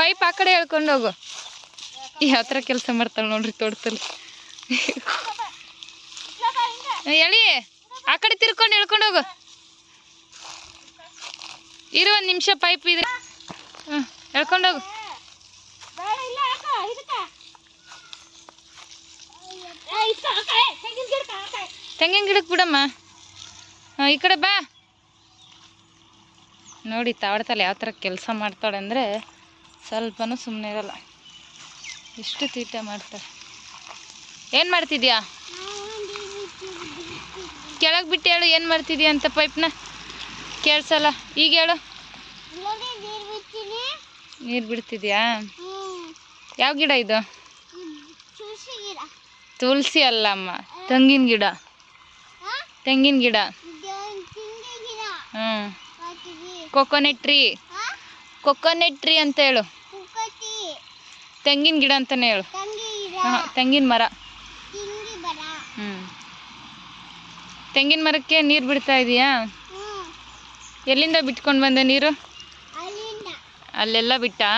Pipe ಆ ಕಡೆ ಹೇಳ್ಕೊಂಡು ಹೋಗು. ಯಾವ ಥರ ಕೆಲಸ ಮಾಡ್ತಾಳೆ ನೋಡ್ರಿ ತೋಟದಲ್ಲಿ. ಎಳಿ ಆ ಕಡೆ ತಿರ್ಕೊಂಡು ಹೇಳ್ಕೊಂಡು ಹೋಗು. ಇರು ಒಂದು ನಿಮಿಷ ಪೈಪ್ ಇದೆ. ಹೇಳ್ಕೊಂಡೋಗು. ತೆಂಗಿನ ಗಿಡಕ್ಕೆ ಬಿಡಮ್ಮ. ಈ ಕಡೆ ಬಾ. ನೋಡಿ ತಾವಡ್ತಲ್ಲ ಯಾವ ಥರ ಕೆಲಸ ಮಾಡ್ತಾಳೆ ಅಂದರೆ ಸ್ವಲ್ಪನೂ ಸುಮ್ಮನೆ ಇರಲ್ಲ. ಎಷ್ಟು ತೀಟ ಮಾಡ್ತಾಳೆ. ಏನು ಮಾಡ್ತಿದ್ಯಾ? ಕೆಳಗೆ ಬಿಟ್ಟು ಹೇಳು ಏನು ಮಾಡ್ತಿದ್ಯಾ ಅಂತ. ಪೈಪ್ನ ಕೇಳಿಸಲ್ಲ. ಈಗ ಹೇಳು. ನೀರು ಬಿಡ್ತಿದ್ಯಾ? ಯಾವ ಗಿಡ ಇದು? ತುಳಸಿ ಅಲ್ಲಮ್ಮ, ತೆಂಗಿನ ಗಿಡ. ತೆಂಗಿನ ಗಿಡ. ಹ್ಞೂ ಕೊಕೊನೆಟ್ ಟ್ರೀ. ಕೊಕೊನೆಟ್ ಟ್ರೀ ಅಂತ ಹೇಳು. ತೆಂಗಿನ ಗಿಡ ಅಂತಲೇ ಹೇಳು. ಹಾಂ ತೆಂಗಿನ ಮರ. ಹ್ಞೂ ತೆಂಗಿನ ಮರಕ್ಕೆ ನೀರು ಬಿಡ್ತಾ ಇದೀಯಾ? ಎಲ್ಲಿಂದ ಬಿಟ್ಕೊಂಡು ಬಂದೆ ನೀರು? ಅಲ್ಲೆಲ್ಲ ಬಿಟ್ಟಾ?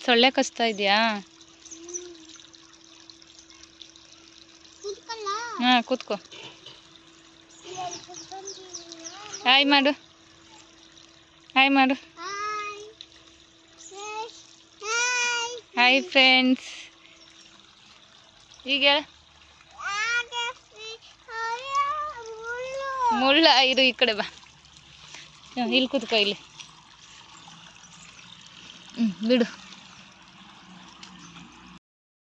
ಸೊಳ್ಳೆ ಕಚ್ತಾ ಇದೆಯಾ? ಹಾಂ ಕೂತ್ಕೋ. ಹಾಯ್ ಮಾಡು. ಹಾಯ್ ಮಾಡು. Hi friends. ಈಗ ಮುಳ್ಳ ಇರು ಈ ಕಡೆ ಬಾ. ಇಲ್ಲಿ ಕೂತ್ಕೋ ಇಲ್ಲಿ. ಬಿಡು.